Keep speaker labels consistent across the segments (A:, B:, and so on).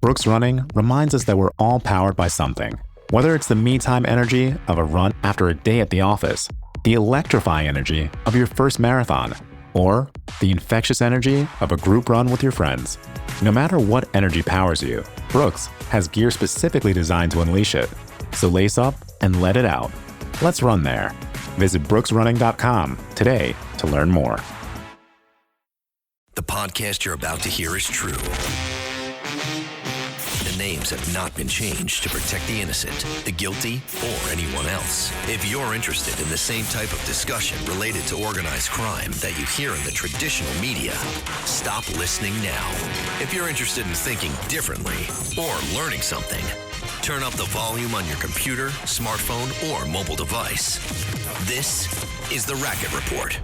A: Brooks Running reminds us that we're all powered by something. Whether it's the me-time energy of a run after a day at the office, the electrifying energy of your first marathon, or the infectious energy of a group run with your friends. No matter what energy powers you, Brooks has gear specifically designed to unleash it. So lace up and let it out. Let's run there. Visit brooksrunning.com today to learn more.
B: The podcast you're about to hear is true. The names have not been changed to protect the innocent, the guilty, or anyone else. If you're interested in the same type of discussion related to organized crime that you hear in the traditional media, stop listening now. If you're interested in thinking differently or learning something, turn up the volume on your computer, smartphone, or mobile device. This is The Racket Report.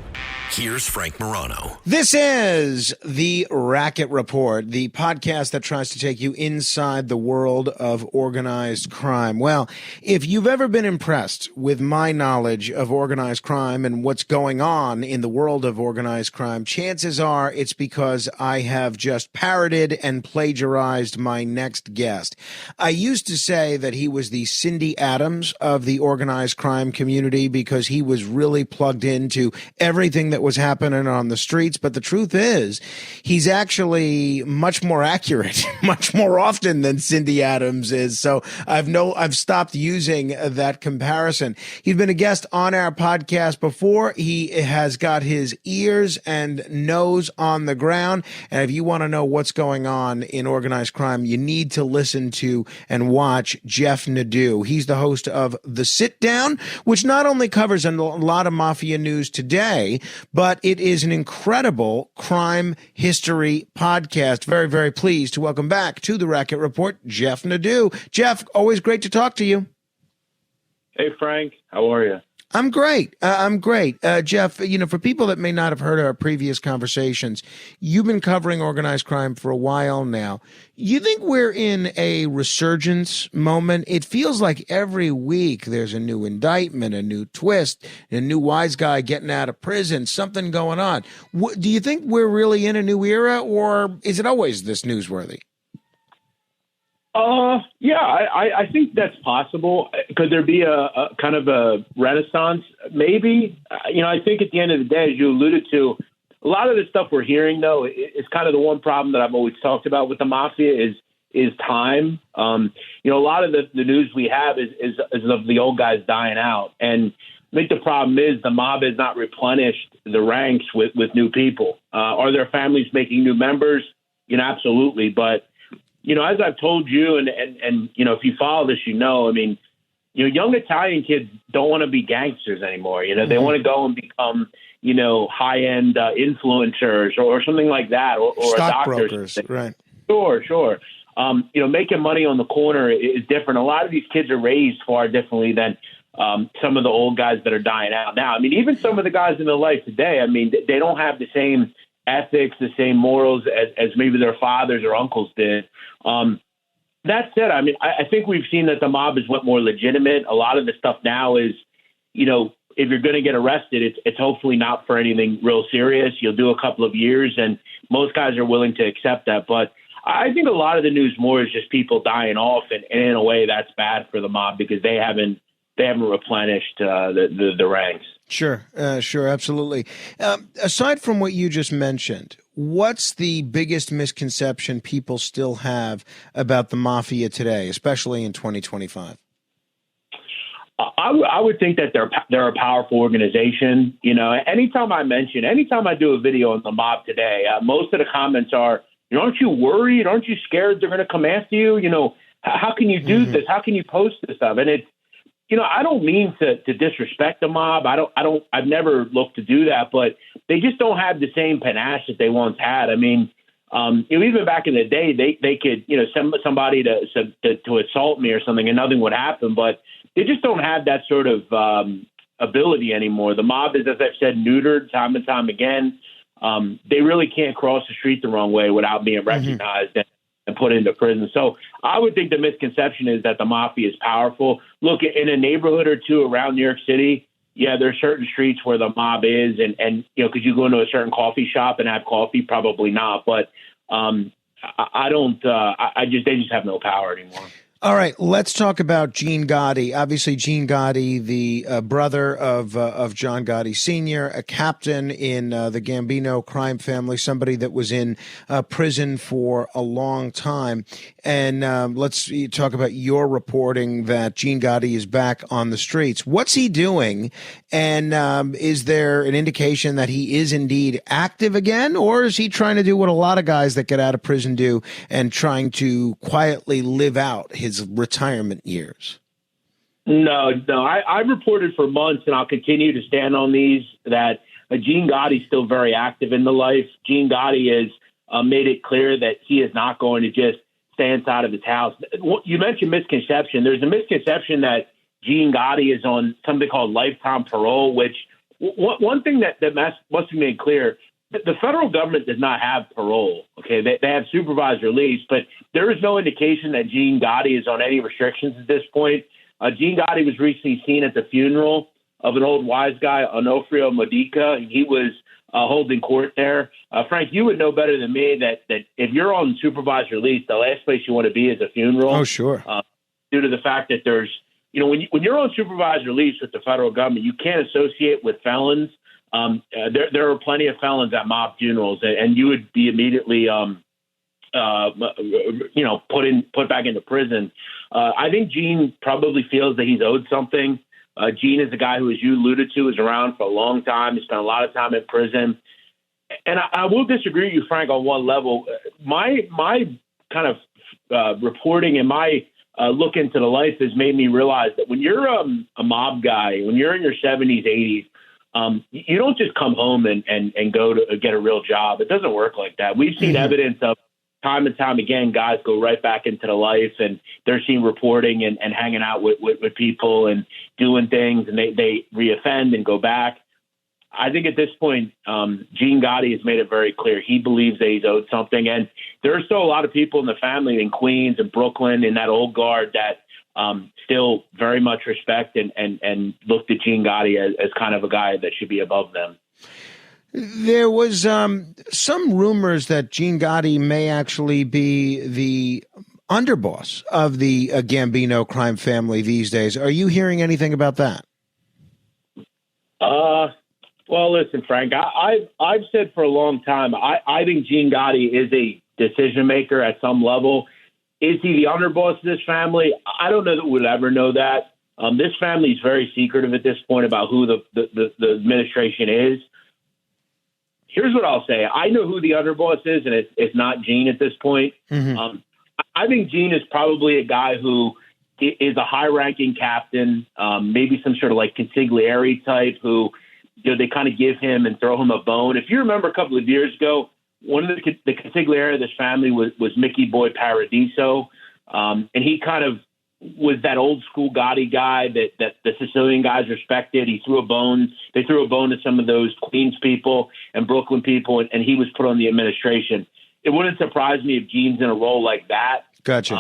B: Here's Frank Murano.
C: This is The Racket Report, the podcast that tries to take you inside the world of organized crime. Well, if you've ever been impressed with my knowledge of organized crime and what's going on in the world of organized crime, chances are it's because I have just parroted and plagiarized my next guest. I used to say that he was the Cindy Adams of the organized crime community because he was really plugged into everything that was happening on the streets. But the truth is, he's actually much more accurate, much more often than Cindy Adams is. So I've stopped using that comparison. He's been a guest on our podcast before. He has got his ears and nose on the ground. And if you want to know what's going on in organized crime, you need to listen to and watch Jeff Nadu. He's the host of The Sitdown, which not only covers a lot of mafia news today, but it is an incredible crime history podcast. Very, very pleased to welcome back to the Racket Report, Jeff Nadu. Jeff, always great to talk to you.
D: Hey, Frank. How are you?
C: I'm great. Jeff, for people that may not have heard our previous conversations, you've been covering organized crime for a while now. You think we're in a resurgence moment? It feels like every week there's a new indictment, a new twist, a new wise guy getting out of prison, something going on. Do you think we're really in a new era, or is it always this newsworthy?
D: Yeah, I think that's possible. Could there be a kind of a renaissance? Maybe. I think at the end of the day, as you alluded to, a lot of the stuff we're hearing, though, is kind of the one problem that I've always talked about with the mafia is time. A lot of the news we have is of the old guys dying out. And I think the problem is the mob has not replenished the ranks with new people. Are their families making new members? Absolutely. But as I've told you, and if you follow this, young Italian kids don't want to be gangsters anymore. They want to go and become, high-end influencers or something like that, or
C: stockbrokers, right?
D: Sure. Making money on the corner is different. A lot of these kids are raised far differently than some of the old guys that are dying out now. Even some of the guys in their life today, they don't have the same ethics, the same morals as maybe their fathers or uncles did. That said, I think we've seen that the mob is what more legitimate. A lot of the stuff now is, if you're going to get arrested, it's hopefully not for anything real serious. You'll do a couple of years, and most guys are willing to accept that. But I think a lot of the news more is just people dying off, and in a way that's bad for the mob because they haven't replenished the ranks.
C: Sure, absolutely. Aside from what you just mentioned, what's the biggest misconception people still have about the mafia today, especially in 2025?
D: I would think that they're a powerful organization. Anytime I do a video on the mob today, most of the comments are, aren't you worried? Aren't you scared they're going to come after you? How can you do this? How can you post this stuff? And it's, I don't mean to disrespect the mob. I've never looked to do that, but they just don't have the same panache that they once had. Even back in the day, they could, send somebody to assault me or something and nothing would happen, but they just don't have that sort of ability anymore. The mob is, as I've said, neutered time and time again. They really can't cross the street the wrong way without being recognized and put into prison. So I would think the misconception is that the mafia is powerful. Look, in a neighborhood or two around New York City, yeah, there are certain streets where the mob is, and could you go into a certain coffee shop and have coffee? Probably not. But I don't. They just have no power anymore.
C: All right, let's talk about Gene Gotti. Obviously, Gene Gotti, the brother of John Gotti Sr., a captain in the Gambino crime family, somebody that was in prison for a long time. And let's talk about your reporting that Gene Gotti is back on the streets. What's he doing? And is there an indication that he is indeed active again? Or is he trying to do what a lot of guys that get out of prison do and trying to quietly live out his retirement years?
D: No. I've reported for months, and I'll continue to stand on these, that Gene Gotti is still very active in the life. Gene Gotti has made it clear that he is not going to just stay inside of his house. You mentioned misconception. There's a misconception that Gene Gotti is on something called lifetime parole, which one thing that must be made clear, the federal government does not have parole. Okay, they have supervised release, but there is no indication that Gene Gotti is on any restrictions at this point. Gene Gotti was recently seen at the funeral of an old wise guy, Onofrio Modica. He was holding court there. Frank, you would know better than me that if you're on supervised release, the last place you want to be is a funeral.
C: Oh, sure.
D: Due to the fact that there's, when you're on supervised release with the federal government, you can't associate with felons. There are plenty of felons at mob funerals, and you would be immediately, put back into prison. I think Gene probably feels that he's owed something. Gene is a guy who, as you alluded to, is around for a long time. He spent a lot of time in prison. And I will disagree with you, Frank, on one level. My kind of reporting and my look into the life has made me realize that when you're a mob guy, when you're in your 70s, 80s, you don't just come home and go to get a real job. It doesn't work like that. We've seen evidence of time and time again, guys go right back into the life, and they're seen reporting and hanging out with people and doing things, and they reoffend and go back. I think at this point, Gene Gotti has made it very clear he believes that he's owed something. And there are still a lot of people in the family in Queens and Brooklyn in that old guard that still very much respect and looked at Gene Gotti as kind of a guy that should be above them.
C: There was some rumors that Gene Gotti may actually be the underboss of the Gambino crime family these days. Are you hearing anything about that?
D: Well, listen, Frank, I've said for a long time, I think Gene Gotti is a decision maker at some level. Is he the underboss of this family? I don't know that we'll ever know that. This family is very secretive at this point about who the administration is. Here's what I'll say. I know who the underboss is, and it's not Gene at this point. Mm-hmm. I think Gene is probably a guy who is a high-ranking captain, maybe some sort of like consigliere type who they kind of give him and throw him a bone. If you remember a couple of years ago, one of the consigliere of this family was Mickey Boy Paradiso, and he kind of was that old school Gotti guy that the Sicilian guys respected. He threw a bone. They threw a bone to some of those Queens people and Brooklyn people, and he was put on the administration. It wouldn't surprise me if Gene's in a role like that.
C: Gotcha.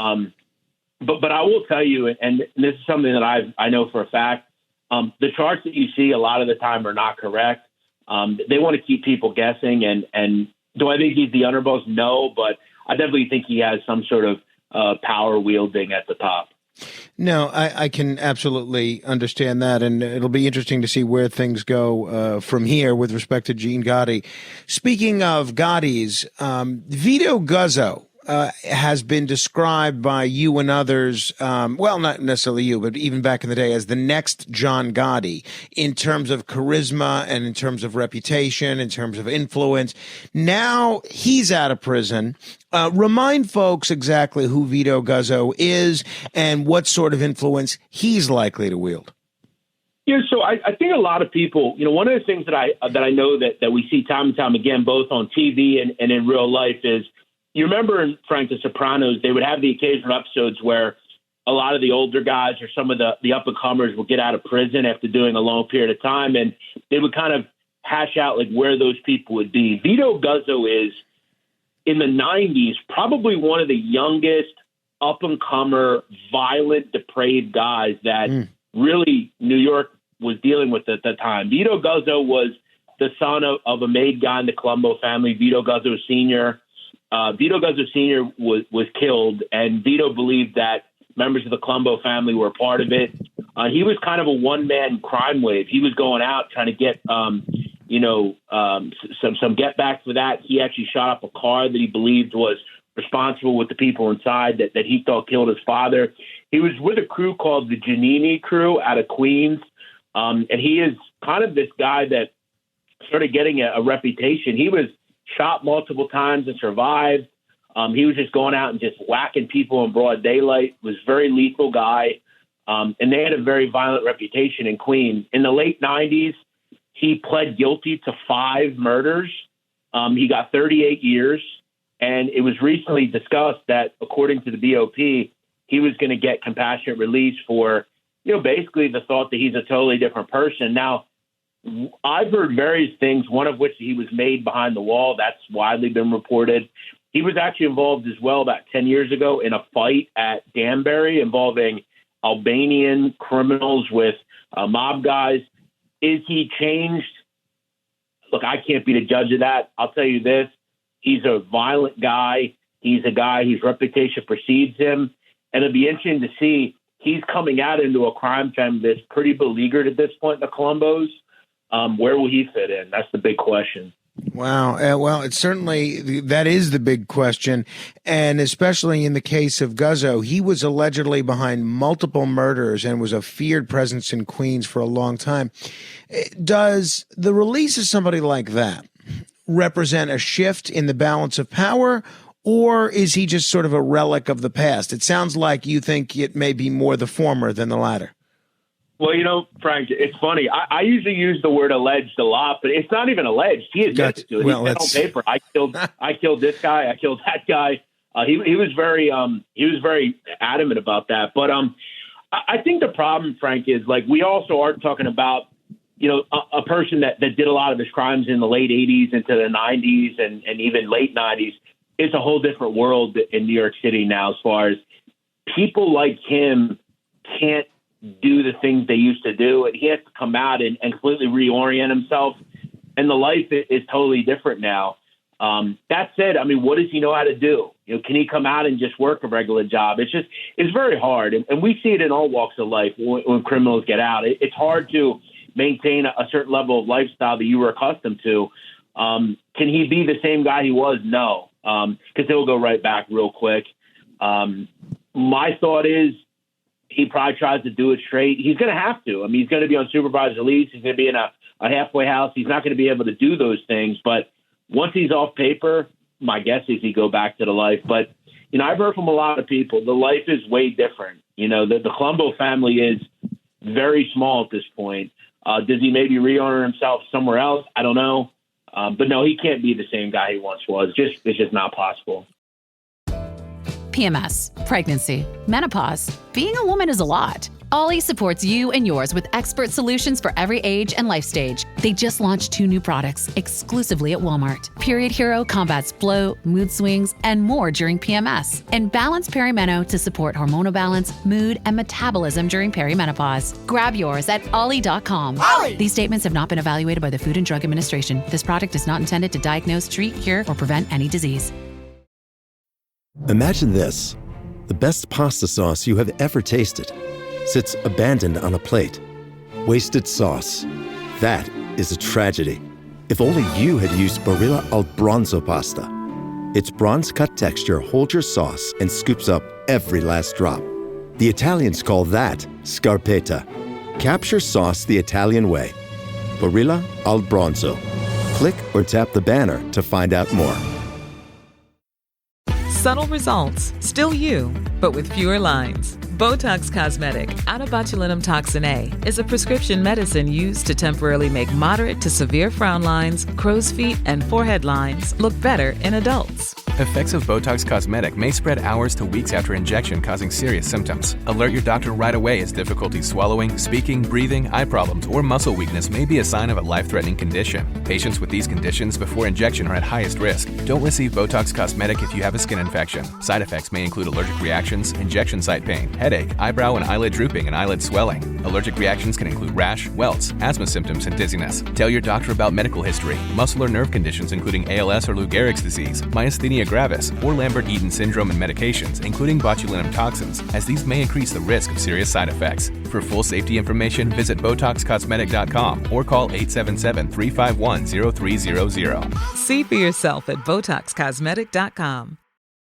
D: But I will tell you, and this is something that I know for a fact, the charts that you see a lot of the time are not correct. They want to keep people guessing. And do I think he's the underboss? No, but I definitely think he has some sort of power wielding at the top.
C: No, I can absolutely understand that, and it'll be interesting to see where things go from here with respect to Gene Gotti. Speaking of Gottis, Vito Gazo has been described by you and others, well, not necessarily you, but even back in the day, as the next John Gotti in terms of charisma and in terms of reputation, in terms of influence. Now he's out of prison. Remind folks exactly who Vito Gazo is and what sort of influence he's likely to wield.
D: Yeah, so I think a lot of people, one of the things that I know that we see time and time again, both on TV and in real life is, you remember in Frank the Sopranos, they would have the occasional episodes where a lot of the older guys or some of the up-and-comers would get out of prison after doing a long period of time, and they would kind of hash out like where those people would be. Vito Gazo is, in the 90s, probably one of the youngest up-and-comer, violent, depraved guys that really New York was dealing with at the time. Vito Gazo was the son of a made guy in the Colombo family, Vito Gazo Sr., Vito Gazo Sr. was killed, and Vito believed that members of the Colombo family were a part of it. He was kind of a one-man crime wave. He was going out trying to get, some get back for that. He actually shot up a car that he believed was responsible with the people inside that he thought killed his father. He was with a crew called the Giannini crew out of Queens. And he is kind of this guy that started getting a reputation. He was shot multiple times and survived. He was just going out and just whacking people in broad daylight, was a very lethal guy. And they had a very violent reputation in Queens. In the late 90s, he pled guilty to 5 murders. He got 38 years. And it was recently discussed that, according to the BOP, he was going to get compassionate release for, basically the thought that he's a totally different person. Now, I've heard various things, one of which he was made behind the wall. That's widely been reported. He was actually involved as well about 10 years ago in a fight at Danbury involving Albanian criminals with mob guys. Is he changed? Look, I can't be the judge of that. I'll tell you this. He's a violent guy. He's a guy whose reputation precedes him. And it'll be interesting to see. He's coming out into a crime family that's pretty beleaguered at this point, the Colombos. Where will he fit in? That's the big question.
C: Wow. Well, it's certainly, that is the big question. And especially in the case of Gazo, he was allegedly behind multiple murders and was a feared presence in Queens for a long time. Does the release of somebody like that represent a shift in the balance of power, or is he just sort of a relic of the past? It sounds like you think it may be more the former than the latter.
D: Well, Frank, it's funny. I usually use the word alleged a lot, but it's not even alleged. He admits to it. Well, he said on paper, I killed this guy, I killed that guy. He was very adamant about that. But I think the problem, Frank, is like we also are talking about a person that did a lot of his crimes in the late 80s into the 90s and even late 90s. It's a whole different world in New York City now, as far as people like him can't do the things they used to do, and he has to come out and completely reorient himself. And the life is totally different now. That said, I mean, what does he know how to do? Can he come out and just work a regular job? It's very hard. And we see it in all walks of life when criminals get out. It's hard to maintain a certain level of lifestyle that you were accustomed to. Can he be the same guy he was? No, because he'll go right back real quick. My thought is, he probably tries to do it straight. He's going to have to. I mean, he's going to be on supervised release. He's going to be in a halfway house. He's not going to be able to do those things. But once he's off paper, my guess is he go back to the life. But, I've heard from a lot of people, the life is way different. The Colombo family is very small at this point. Does he maybe reorder himself somewhere else? I don't know. But no, he can't be the same guy he once was. It's just not possible.
E: PMS, pregnancy, menopause. Being a woman is a lot. Ollie supports you and yours with expert solutions for every age and life stage. They just launched 2 new products exclusively at Walmart. Period Hero combats bloat, mood swings, and more during PMS. And Balance Perimeno to support hormonal balance, mood, and metabolism during perimenopause. Grab yours at Ollie.com. Ollie! These statements have not been evaluated by the Food and Drug Administration. This product is not intended to diagnose, treat, cure, or prevent any disease.
F: Imagine this. The best pasta sauce you have ever tasted sits abandoned on a plate. Wasted sauce. That is a tragedy. If only you had used Barilla al Bronzo pasta. Its bronze-cut texture holds your sauce and scoops up every last drop. The Italians call that scarpetta. Capture sauce the Italian way. Barilla al Bronzo. Click or tap the banner to find out more.
G: Subtle results, still you, but with fewer lines. Botox Cosmetic, onabotulinum toxin A, is a prescription medicine used to temporarily make moderate to severe frown lines, crow's feet, and forehead lines look better in adults.
H: Effects of Botox Cosmetic may spread hours to weeks after injection, causing serious symptoms. Alert your doctor right away as difficulty swallowing, speaking, breathing, eye problems, or muscle weakness may be a sign of a life-threatening condition. Patients with these conditions before injection are at highest risk. Don't receive Botox Cosmetic if you have a skin infection. Side effects may include allergic reactions, injection site pain, headache, eyebrow and eyelid drooping, and eyelid swelling. Allergic reactions can include rash, welts, asthma symptoms, and dizziness. Tell your doctor about medical history, muscle or nerve conditions including ALS or Lou Gehrig's disease, myasthenia gravis, or Lambert-Eaton syndrome and medications, including botulinum toxins, as these may increase the risk of serious side effects. For full safety information, visit BotoxCosmetic.com or call 877-351-0300.
G: See for yourself at BotoxCosmetic.com.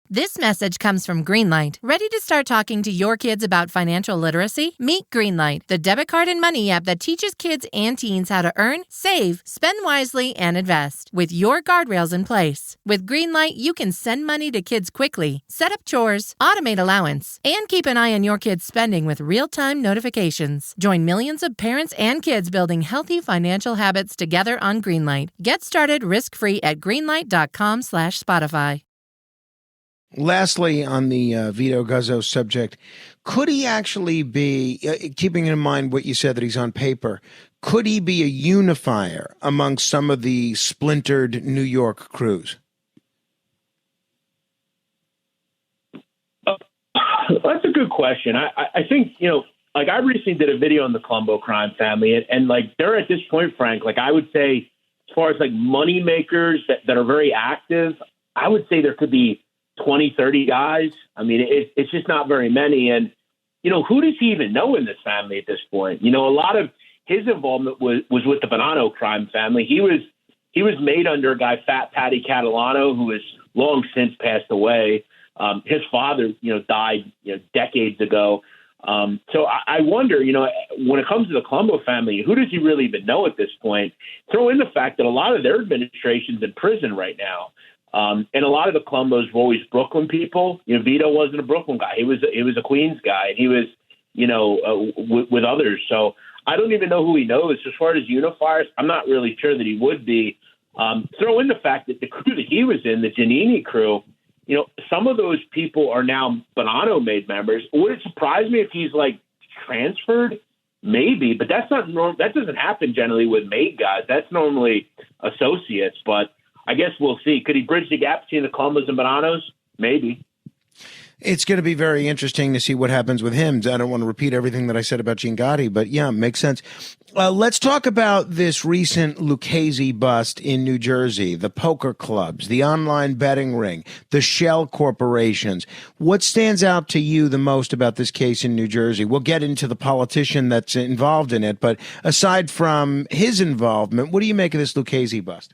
I: This message comes from Greenlight. Ready to start talking to your kids about financial literacy? Meet Greenlight, the debit card and money app that teaches kids and teens how to earn, save, spend wisely, and invest with your guardrails in place. With Greenlight, you can send money to kids quickly, set up chores, automate allowance, and keep an eye on your kids' spending with real-time notifications. Join millions of parents and kids building healthy financial habits together on Greenlight. Get started risk-free at greenlight.com/Spotify.
C: Lastly, on the Vito Gazo subject, could he actually be, keeping in mind what you said that he's on paper, could he be a unifier among some of the splintered New York crews?
D: That's a good question. I think, like I recently did a video on the Colombo crime family, and like they're at this point, Frank, like I would say, as far as like money makers that are very active, I would say there could be 20, 30 guys. I mean, it's just not very many. And, who does he even know in this family at this point? A lot of his involvement was with the Murano crime family. He was made under a guy, Fat Patty Catalano, who has long since passed away. His father, died, decades ago. So I wonder, when it comes to the Colombo family, who does he really even know at this point? Throw in the fact that a lot of their administration's in prison right now. And a lot of the Colombos were always Brooklyn people. Vito wasn't a Brooklyn guy. He was a Queens guy, and he was, with others. So I don't even know who he knows. As far as unifiers, I'm not really sure that he would be. Throw in the fact that the crew that he was in, the Giannini crew, some of those people are now Bonanno-made members. Would it surprise me if he's like transferred? Maybe, but that's not normal. That doesn't happen generally with made guys. That's normally associates, but I guess we'll see. Could he bridge the gap between the Colombos and Bonanos? Maybe.
C: It's going to be very interesting to see what happens with him. I don't want to repeat everything that I said about Gotti, but yeah, makes sense. Let's talk about this recent Lucchese bust in New Jersey, the poker clubs, the online betting ring, the shell corporations. What stands out to you the most about this case in New Jersey? We'll get into the politician that's involved in it, but aside from his involvement, what do you make of this Lucchese bust?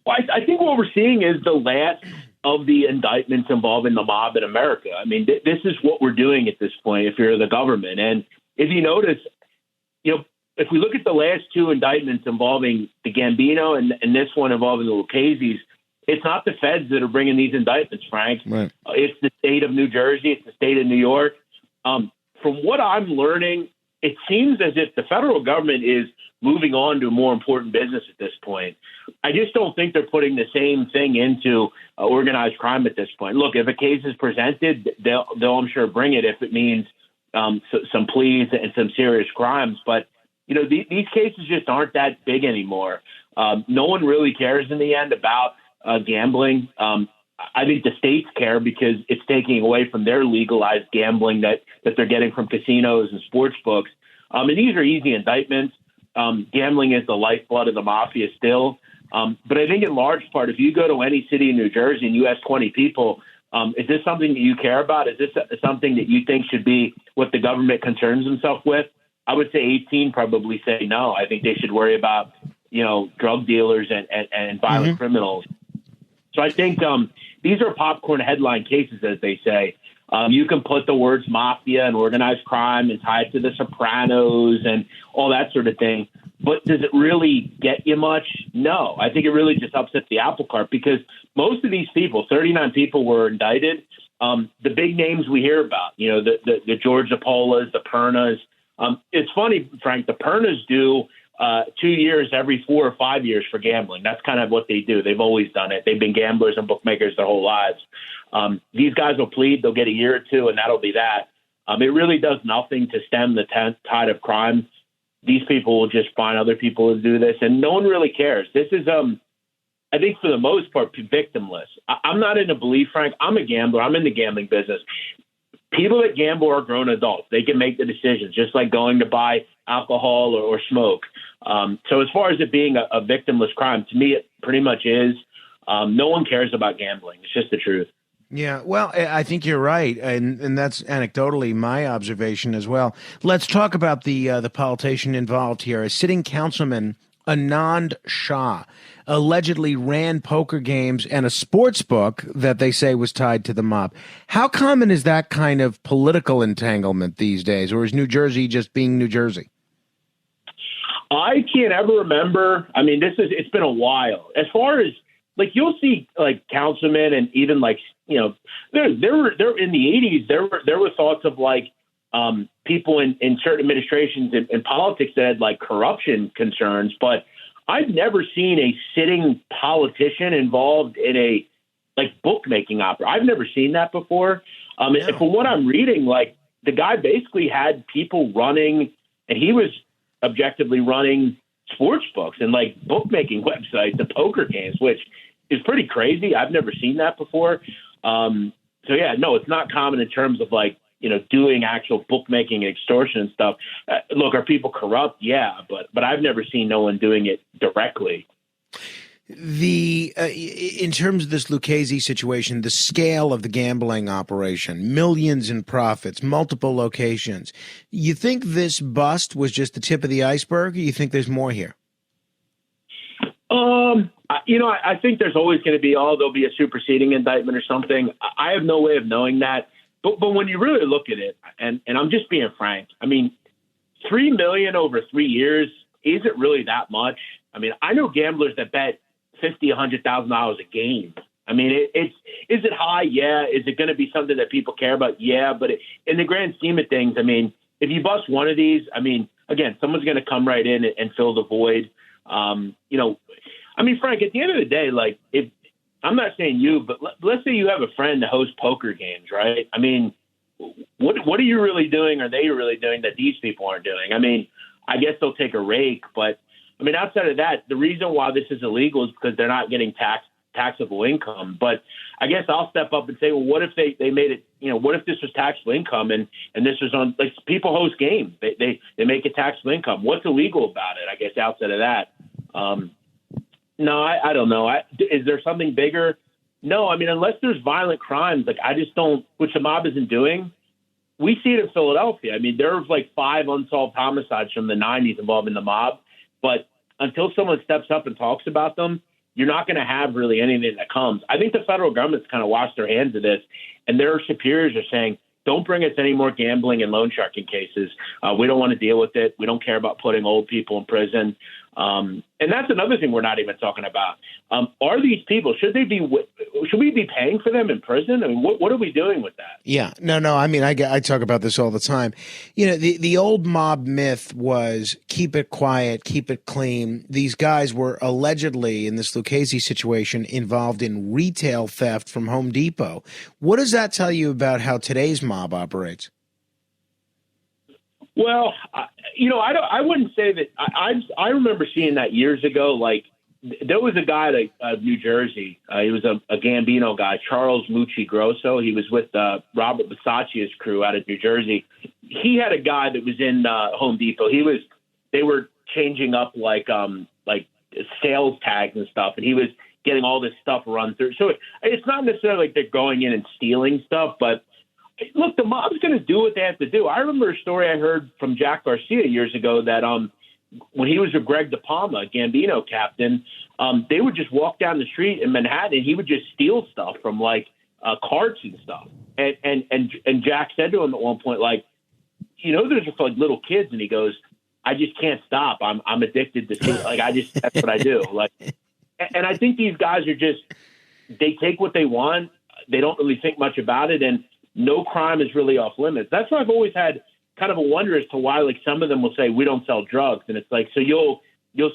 D: Well, I think what we're seeing is the last of the indictments involving the mob in America. I mean, this is what we're doing at this point if you're the government. And if you notice, if we look at the last two indictments involving the Gambino and this one involving the Lucchese's, it's not the feds that are bringing these indictments, Frank.
C: Right.
D: It's the state of New Jersey. It's the state of New York. From what I'm learning, it seems as if the federal government is moving on to more important business at this point. I just don't think they're putting the same thing into organized crime at this point. Look, if a case is presented, they'll I'm sure, bring it if it means some pleas and some serious crimes. But, these cases just aren't that big anymore. No one really cares in the end about gambling. I think the states care because it's taking away from their legalized gambling that they're getting from casinos and sports books. And these are easy indictments. Gambling is the lifeblood of the mafia still. But I think in large part, if you go to any city in New Jersey and you ask 20 people, is this something that you care about? Is this something that you think should be what the government concerns themselves with? I would say 18 probably say no. I think they should worry about, drug dealers and violent criminals. So I think these are popcorn headline cases, as they say. You can put the words mafia and organized crime and tie it to the Sopranos and all that sort of thing. But does it really get you much? No. I think it really just upsets the apple cart because most of these people, 39 people were indicted. The big names we hear about, the George Zapolas, the Pernas. It's funny, Frank, the Pernas do 2 years every 4 or 5 years for gambling. That's kind of what they do. They've always done it. They've been gamblers and bookmakers their whole lives. These guys will plead. They'll get a year or two, and that'll be that. It really does nothing to stem the tide of crime. These people will just find other people to do this, and no one really cares. This is, I think, for the most part, victimless. I'm not in a belief, Frank. I'm a gambler. I'm in the gambling business. People that gamble are grown adults. They can make the decisions, just like going to buy alcohol or smoke. So as far as it being a victimless crime, to me, it pretty much is. No one cares about gambling. It's just the truth.
C: Yeah, well, I think you're right, and that's anecdotally my observation as well. Let's talk about the politician involved here. A sitting councilman, Anand Shah, allegedly ran poker games and a sports book that they say was tied to the mob. How common is that kind of political entanglement these days, or is New Jersey just being New Jersey?
D: I can't ever remember. I mean, it's been a while. As far as like you'll see like councilmen and even like there were in the 80s there were thoughts of like people in certain administrations in politics that had like corruption concerns, but I've never seen a sitting politician involved in a like bookmaking opera. I've never seen that before. And from what I'm reading, like the guy basically had people running, and he was objectively running sports books and like bookmaking websites, the poker games, which is pretty crazy. I've never seen that before. So yeah, no, it's not common in terms of like, doing actual bookmaking and extortion and stuff. Look, are people corrupt? Yeah, but I've never seen no one doing it directly.
C: In terms of this Lucchese situation, the scale of the gambling operation, millions in profits, multiple locations. You think this bust was just the tip of the iceberg, or you think there's more here?
D: I think there's always going to be, there'll be a superseding indictment or something. I have no way of knowing that. But when you really look at it, and I'm just being frank, I mean, $3 million over 3 years isn't really that much. I mean, I know gamblers that bet $50,000, $100,000 a game. I mean, is it high? Yeah. Is it going to be something that people care about? Yeah. But in the grand scheme of things, I mean, if you bust one of these, I mean, again, someone's going to come right in and fill the void. I mean, Frank, at the end of the day, like if I'm not saying you, but let's say you have a friend that hosts poker games, right? I mean, what are you really doing? Are they really doing that these people aren't doing? I mean, I guess they'll take a rake, but I mean, outside of that, the reason why this is illegal is because they're not getting taxable income. But I guess I'll step up and say, well, what if they made it, what if this was taxable income and this was on, like, people host games, they make it taxable income. What's illegal about it? I guess outside of that, no, I don't know. Is there something bigger? No, I mean, unless there's violent crimes, like I just don't, which the mob isn't doing. We see it in Philadelphia. I mean, there was like 5 unsolved homicides from the 90s involving the mob. But until someone steps up and talks about them, you're not going to have really anything that comes. I think the federal government's kind of washed their hands of this, and their superiors are saying, don't bring us any more gambling and loan sharking cases. We don't want to deal with it. We don't care about putting old people in prison. And that's another thing we're not even talking about. Are these people, should we be paying for them in prison? I mean, what are we doing with that?
C: Yeah, no. I mean, I talk about this all the time. The old mob myth was keep it quiet, keep it clean. These guys were allegedly in this Lucchese situation involved in retail theft from Home Depot. What does that tell you about how today's mob operates?
D: Well, I wouldn't say that. I remember seeing that years ago. Like there was a guy at New Jersey. He was a Gambino guy, Charles Mucci Grosso. He was with Robert Bisaccia's crew out of New Jersey. He had a guy that was in Home Depot. They were changing up like sales tags and stuff, and he was getting all this stuff run through. So it's not necessarily like they're going in and stealing stuff, but look, the mob's going to do what they have to do. I remember a story I heard from Jack Garcia years ago that when he was with Greg DePalma, Gambino captain, they would just walk down the street in Manhattan and he would just steal stuff from like carts and stuff. And Jack said to him at one point, like, there's just like little kids, and he goes, I just can't stop. I'm addicted to steal. Like that's what I do. Like, and I think these guys are they take what they want. They don't really think much about it, and no crime is really off limits. That's why I've always had kind of a wonder as to why, like, some of them will say we don't sell drugs, and it's like, so you'll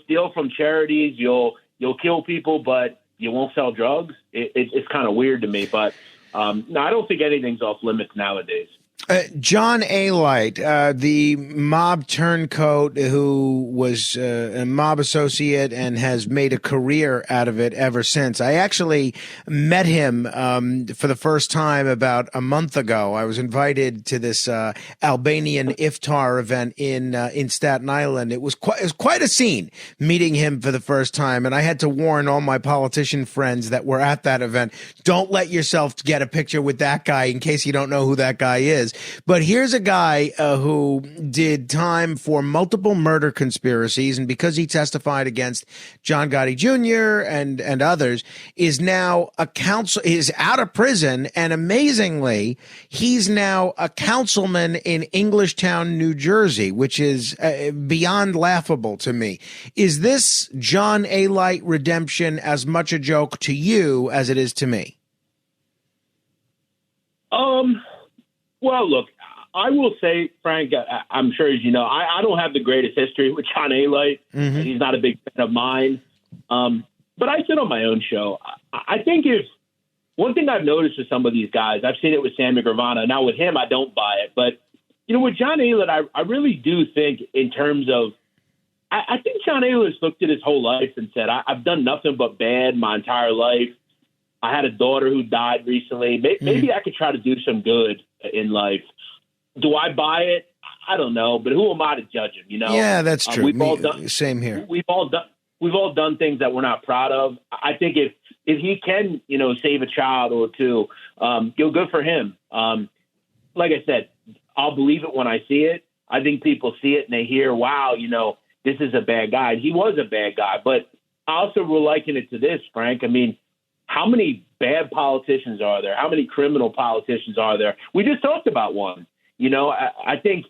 D: steal from charities, you'll kill people, but you won't sell drugs. It's kind of weird to me, but no, I don't think anything's off limits nowadays.
C: John A. Light, the mob turncoat who was a mob associate and has made a career out of it ever since. I actually met him for the first time about a month ago. I was invited to this Albanian iftar event in Staten Island. It was quite a scene meeting him for the first time, and I had to warn all my politician friends that were at that event, don't let yourself get a picture with that guy in case you don't know who that guy is. But here's a guy who did time for multiple murder conspiracies, and because he testified against John Gotti Jr. and others, is now is out of prison, and amazingly, he's now a councilman in Englishtown, New Jersey, which is beyond laughable to me. Is this John A. Light redemption as much a joke to you as it is to me?
D: Well, look, I will say, Frank, I'm sure as you know, I don't have the greatest history with John A. Light. Mm-hmm. He's not a big fan of mine. But I said on my own show, I think if one thing I've noticed with some of these guys, I've seen it with Sammy Gravana. Now with him, I don't buy it. But, with John A. Light, I really do think in terms of, I think John A. Light looked at his whole life and said, I've done nothing but bad my entire life. I had a daughter who died recently. Maybe I could try to do some good in life. Do I buy it? I don't know, but who am I to judge him?
C: Yeah, that's true. Same here.
D: We've all done things that we're not proud of. I think if he can, save a child or two, good for him. Like I said, I'll believe it when I see it. I think people see it and they hear, wow, this is a bad guy. He was a bad guy, but I also will liken it to this, Frank. I mean, how many bad politicians are there? How many criminal politicians are there? We just talked about one. I think,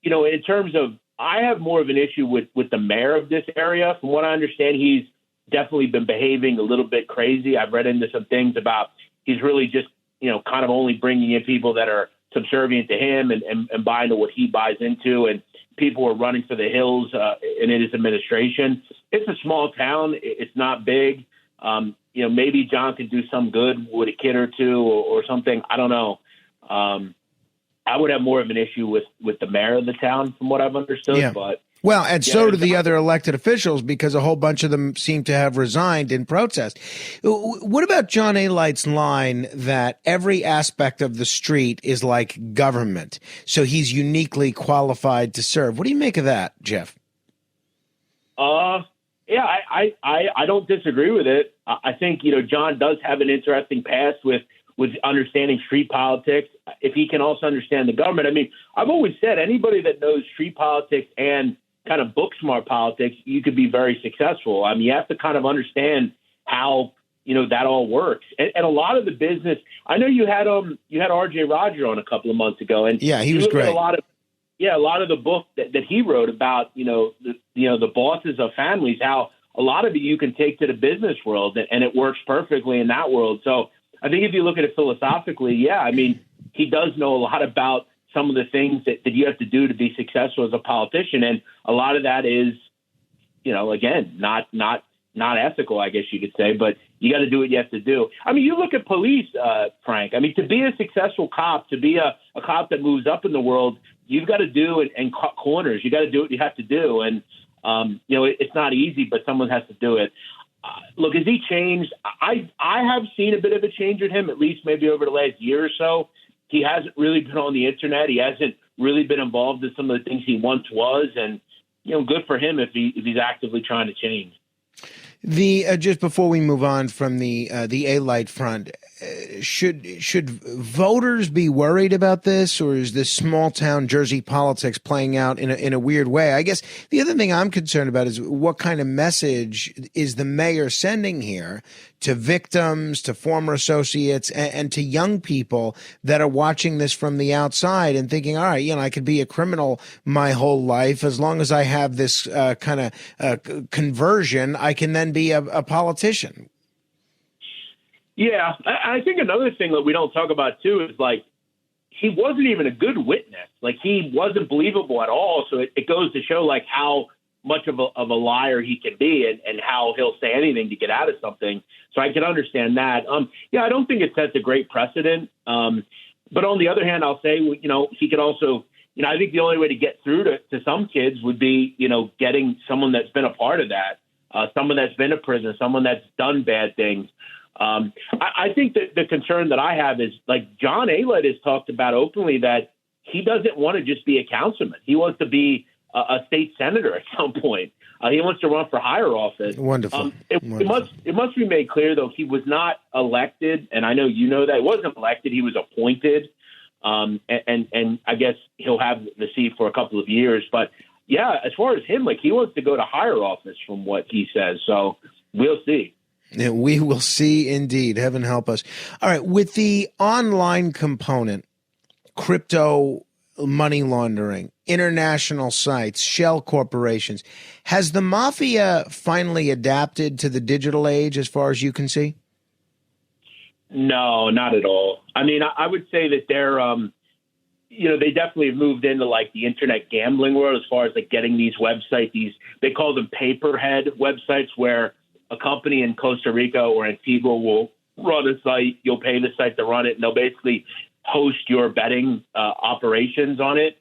D: in terms of, I have more of an issue with the mayor of this area. From what I understand, he's definitely been behaving a little bit crazy. I've read into some things about he's really just, kind of only bringing in people that are subservient to him and buying into what he buys into. And people are running for the hills in his administration. It's a small town. It's not big. Maybe John could do some good with a kid or two or something. I don't know. I would have more of an issue with the mayor of the town, from what I've understood. Yeah. But
C: so do the other elected officials, because a whole bunch of them seem to have resigned in protest. What about John A. Light's line that every aspect of the street is like government, so he's uniquely qualified to serve? What do you make of that, Jeff?
D: Yeah, I don't disagree with it. I think, John does have an interesting past with understanding street politics. If he can also understand the government. I mean, I've always said anybody that knows street politics and kind of book smart politics, you could be very successful. I mean, you have to kind of understand how, that all works. And a lot of the business, I know you had R.J. Roger on a couple of months ago. And
C: yeah, he was great.
D: A lot of the book that he wrote about, the bosses of families, how a lot of it you can take to the business world, and it works perfectly in that world. So I think if you look at it philosophically, yeah, I mean, he does know a lot about some of the things that you have to do to be successful as a politician. And a lot of that is, again, not ethical, I guess you could say, but you got to do what you have to do. I mean, you look at police, Frank. I mean, to be a successful cop, to be a cop that moves up in the world, you've got to do and cut corners. You got to do what you have to do. And, it's not easy, but someone has to do it. Look, has he changed? I have seen a bit of a change with him, at least maybe over the last year or so. He hasn't really been on the internet. He hasn't really been involved in some of the things he once was. And, good for him if he's actively trying to change.
C: Just before we move on from the A-Light front, should voters be worried about this, or is this small town Jersey politics playing out in a weird way? I guess the other thing I'm concerned about is what kind of message is the mayor sending here to victims, to former associates, and to young people that are watching this from the outside and thinking, all right, I could be a criminal my whole life. As long as I have this kind of conversion, I can then be a politician.
D: Yeah, I think another thing that we don't talk about, too, is like he wasn't even a good witness. Like he wasn't believable at all. So it goes to show like how much of a liar he can be and how he'll say anything to get out of something. So I can understand that. I don't think it sets a great precedent. But on the other hand, I'll say, he could also, I think the only way to get through to some kids would be, getting someone that's been a part of that, someone that's been in prison, someone that's done bad things. I think that the concern that I have is, like, John Aylett has talked about openly that he doesn't want to just be a councilman. He wants to be a state senator at some point. He wants to run for higher office.
C: Wonderful.
D: It must be made clear, though, he was not elected, and I know you know that. He wasn't elected. He was appointed, and I guess he'll have the seat for a couple of years. But, yeah, as far as him, like, he wants to go to higher office from what he says. So we'll see.
C: Yeah, we will see indeed. Heaven help us. All right. With the online component, crypto money laundering, international sites, shell corporations, has the mafia finally adapted to the digital age as far as you can see?
D: No, not at all. I mean, I would say that they're, they definitely have moved into like the internet gambling world as far as like getting these websites, they call them paperhead websites, where a company in Costa Rica or Antigua will run a site. You'll pay the site to run it, and they'll basically host your betting operations on it.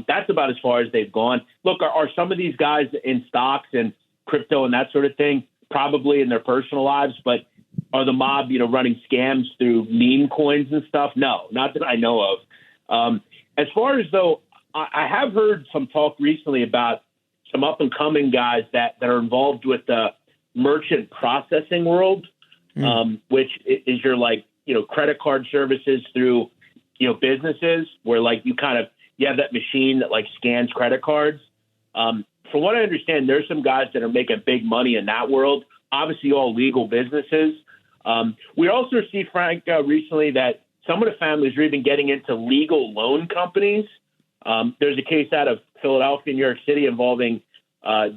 D: That's about as far as they've gone. Look, are some of these guys in stocks and crypto and that sort of thing? Probably in their personal lives, but are the mob, running scams through meme coins and stuff? No, not that I know of. As far as though, I have heard some talk recently about some up and coming guys that are involved with the merchant processing world, which is your credit card services through businesses where you have that machine that scans credit cards. From what I understand, there's some guys that are making big money in that world, obviously all legal businesses. We also see, Frank, recently that some of the families are even getting into legal loan companies. There's a case out of Philadelphia, New York City involving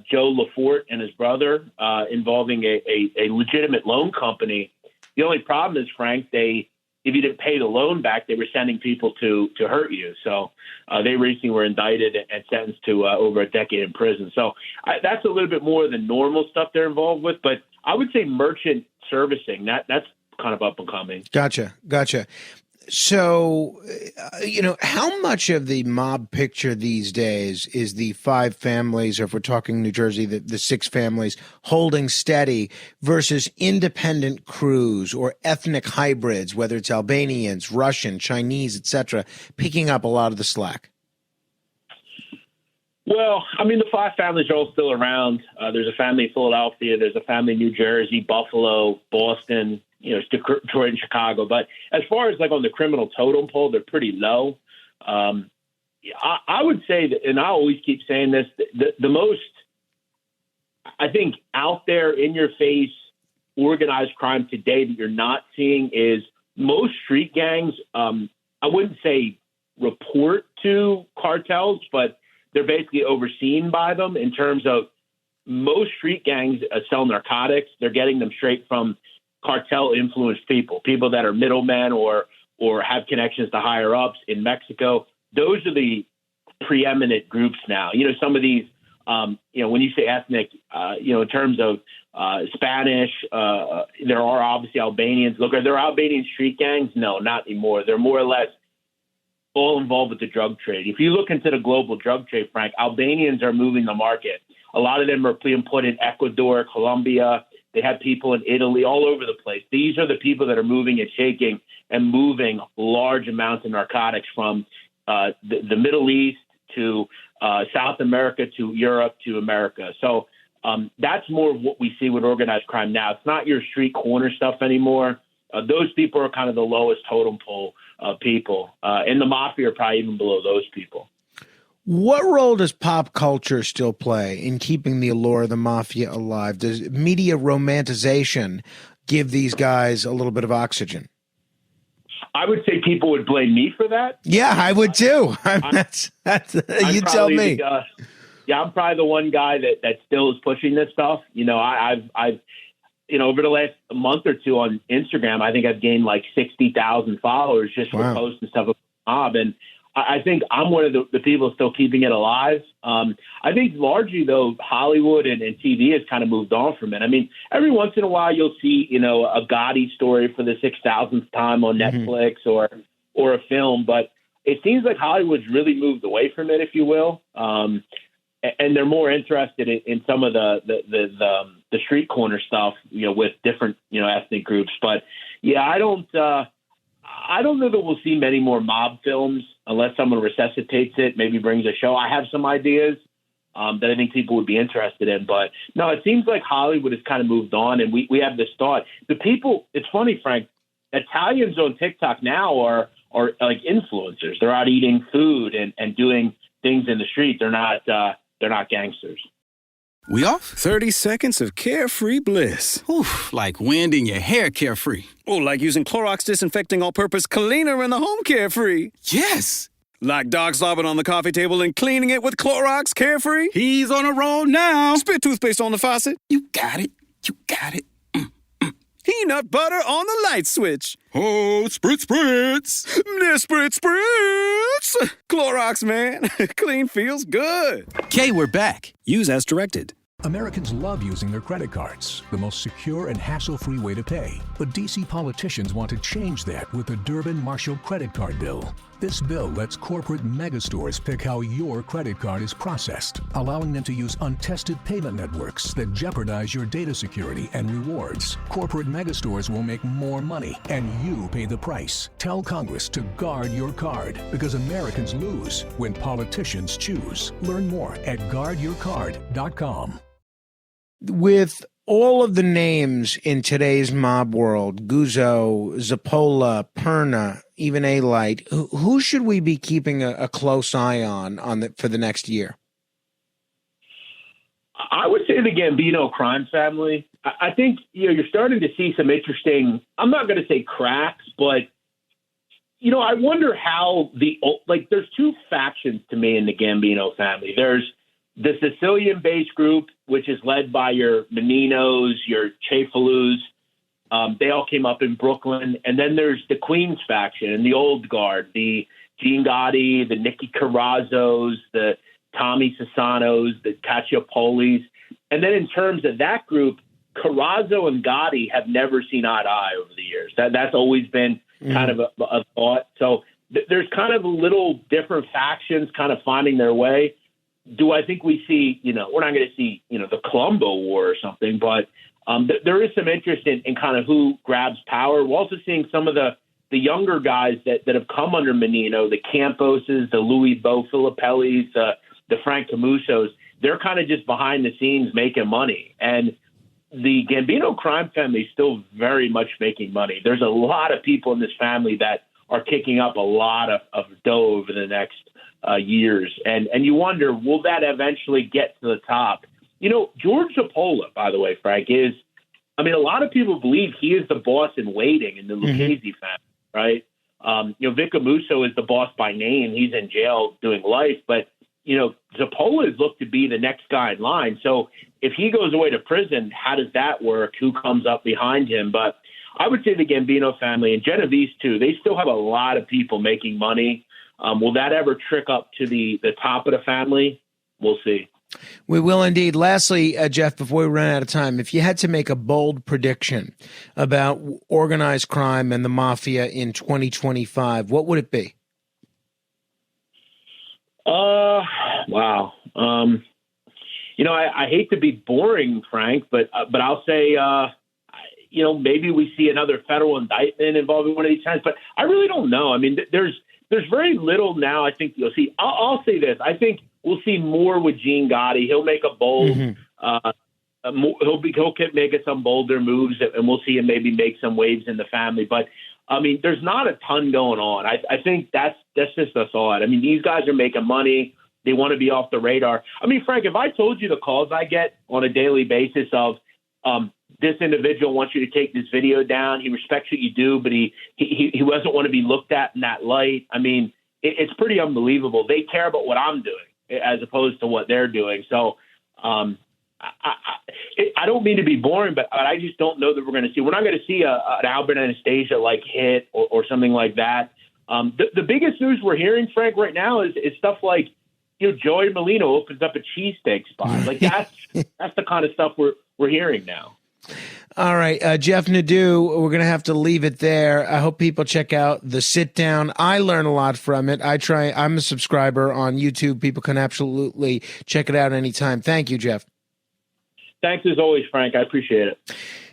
D: Joe Lafort and his brother, involving a legitimate loan company. The only problem is, Frank, if you didn't pay the loan back, they were sending people to hurt you. So they recently were indicted and sentenced to over a decade in prison. So that's a little bit more than normal stuff they're involved with. But I would say merchant servicing, that's kind of up and coming. Gotcha.
C: So, how much of the mob picture these days is the five families, or if we're talking New Jersey, the six families holding steady versus independent crews or ethnic hybrids, whether it's Albanians, Russian, Chinese, etc., picking up a lot of the slack?
D: Well, I mean, the five families are all still around. There's a family in Philadelphia. There's a family in New Jersey, Buffalo, Boston, Detroit and Chicago. But as far as on the criminal totem pole, they're pretty low. I would say that, and I always keep saying this, the most, I think, out there in your face organized crime today that you're not seeing is most street gangs. I wouldn't say report to cartels, but they're basically overseen by them in terms of most street gangs sell narcotics. They're getting them straight from cartel influenced people that are middlemen or have connections to higher ups in Mexico. Those are the preeminent groups now. Some of these, when you say ethnic, in terms of Spanish, there are obviously Albanians. Look, are there Albanian street gangs? No, not anymore. They're more or less all involved with the drug trade. If you look into the global drug trade, Frank, Albanians are moving the market. A lot of them are being put in Ecuador, Colombia. They have people in Italy, all over the place. These are the people that are moving and shaking and moving large amounts of narcotics from the Middle East to South America to Europe to America. So that's more of what we see with organized crime now. It's not your street corner stuff anymore. Those people are kind of the lowest totem pole people. And the mafia are probably even below those people.
C: What role does pop culture still play in keeping the allure of the mafia alive? Does media romanticization give these guys a little bit of oxygen?
D: I would say people would blame me for that.
C: Yeah, I would too. You tell me.
D: I'm probably the one guy that still is pushing this stuff. I've over the last month or two on Instagram, I think I've gained 60,000 followers just for posting stuff about the mob. And I think I'm one of the people still keeping it alive. I think largely, though, Hollywood and TV has kind of moved on from it. I mean, every once in a while you'll see, a Gotti story for the 6,000th time on Netflix or, or a film, but it seems like Hollywood's really moved away from it, if you will. And they're more interested in some of the street corner stuff, with different, ethnic groups. But yeah, I don't know that we'll see many more mob films unless someone resuscitates it, maybe brings a show. I have some ideas that I think people would be interested in. But no, it seems like Hollywood has kind of moved on, and we have this thought. The people, it's funny, Frank, Italians on TikTok now are like influencers. They're out eating food and doing things in the street. They're not gangsters.
J: We off? 30 seconds of carefree bliss.
K: Oof, like wind in your hair carefree.
J: Oh, like using Clorox disinfecting all-purpose cleaner in the home carefree.
K: Yes.
J: Like dog slobbing on the coffee table and cleaning it with Clorox carefree.
K: He's on a roll now.
J: Spit toothpaste on the faucet.
K: You got it. You got it.
J: Peanut butter on the light switch.
K: Oh, spritz, spritz.
J: Spritz, spritz. Clorox, man. Clean feels good.
K: Okay, we're back.
J: Use as directed.
L: Americans love using their credit cards, the most secure and hassle-free way to pay. But D.C. politicians want to change that with the Durbin-Marshall credit card bill. This bill lets corporate megastores pick how your credit card is processed, allowing them to use untested payment networks that jeopardize your data security and rewards. Corporate megastores will make more money, and you pay the price. Tell Congress to guard your card, because Americans lose when politicians choose. Learn more at guardyourcard.com.
C: With all of the names in today's mob world, Gazo, Zappola, Perna, even A-Light, who should we be keeping a close eye on for the next year?
D: I would say the Gambino crime family. I think you're starting to see some interesting, I'm not going to say cracks, but I wonder how there's two factions to me in the Gambino family. There's the Sicilian-based group, which is led by your Meninos, your Cefalus. They all came up in Brooklyn. And then there's the Queens faction and the old guard, the Gene Gotti, the Nicky Carrazzos, the Tommy Sasanos, the Cacciapolis. And then in terms of that group, Carrazzo and Gotti have never seen eye to eye over the years. That's always been kind of a thought. So there's kind of a little different factions kind of finding their way. Do I think we see, we're not going to see, the Colombo War or something, but there is some interest in kind of who grabs power. We're also seeing some of the younger guys that have come under Menino, the Camposes, the Louis Bo Filippellis, the Frank Camusos. They're kind of just behind the scenes making money. And the Gambino crime family is still very much making money. There's a lot of people in this family that are kicking up a lot of dough over the next years. And you wonder, will that eventually get to the top? George Zappola, by the way, Frank, a lot of people believe he is the boss in waiting in the Lucchese family, right? Vic Amuso is the boss by name. He's in jail doing life, but, Zappola is looked to be the next guy in line. So if he goes away to prison, how does that work? Who comes up behind him? But I would say the Gambino family and Genovese too, they still have a lot of people making money. Will that ever trick up to the top of the family? We'll see.
C: We will indeed. Lastly, Jeff, before we run out of time, if you had to make a bold prediction about organized crime and the mafia in 2025, what would it be?
D: Wow. I hate to be boring, Frank, but I'll say, maybe we see another federal indictment involving one of these times, but I really don't know. There's very little now. I think you'll see. I'll say this. I think we'll see more with Gene Gotti. He'll make a bold. He'll make some bolder moves, and we'll see him maybe make some waves in the family. But there's not a ton going on. I think that's just a thought. These guys are making money. They want to be off the radar. Frank, if I told you the calls I get on a daily basis of this individual wants you to take this video down. He respects what you do, but he doesn't want to be looked at in that light. It's pretty unbelievable. They care about what I'm doing as opposed to what they're doing. So I don't mean to be boring, but I just don't know that we're going to see. We're not going to see an Albert Anastasia like hit or something like that. The biggest news we're hearing, Frank, right now is stuff like Joey Molino opens up a cheesesteak spot. Like that's the kind of stuff we're hearing now.
C: All right, Jeff Nadu, we're going to have to leave it there. I hope people check out the Sitdown. I learn a lot from it. I'm a subscriber on YouTube. People can absolutely check it out anytime. Thank you, Jeff.
D: Thanks as always, Frank. I appreciate it.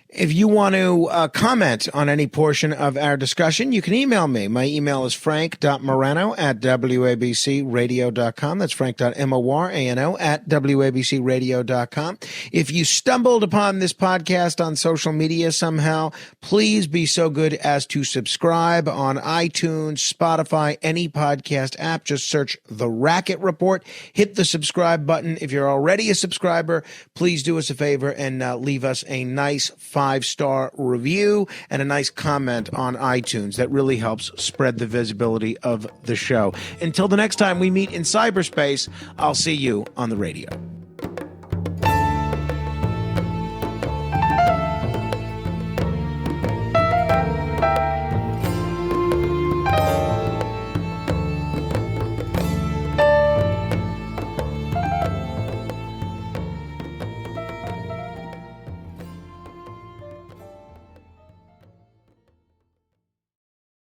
C: If you want to comment on any portion of our discussion, you can email me. My email is frank.morano@wabcradio.com. That's frank.morano@wabcradio.com. If you stumbled upon this podcast on social media somehow, please be so good as to subscribe on iTunes, Spotify, any podcast app. Just search The Racket Report. Hit the subscribe button. If you're already a subscriber, please do us a favor and leave us a nice 5-star review and a nice comment on iTunes. That really helps spread the visibility of the show. Until the next time we meet in cyberspace, I'll see you on the radio.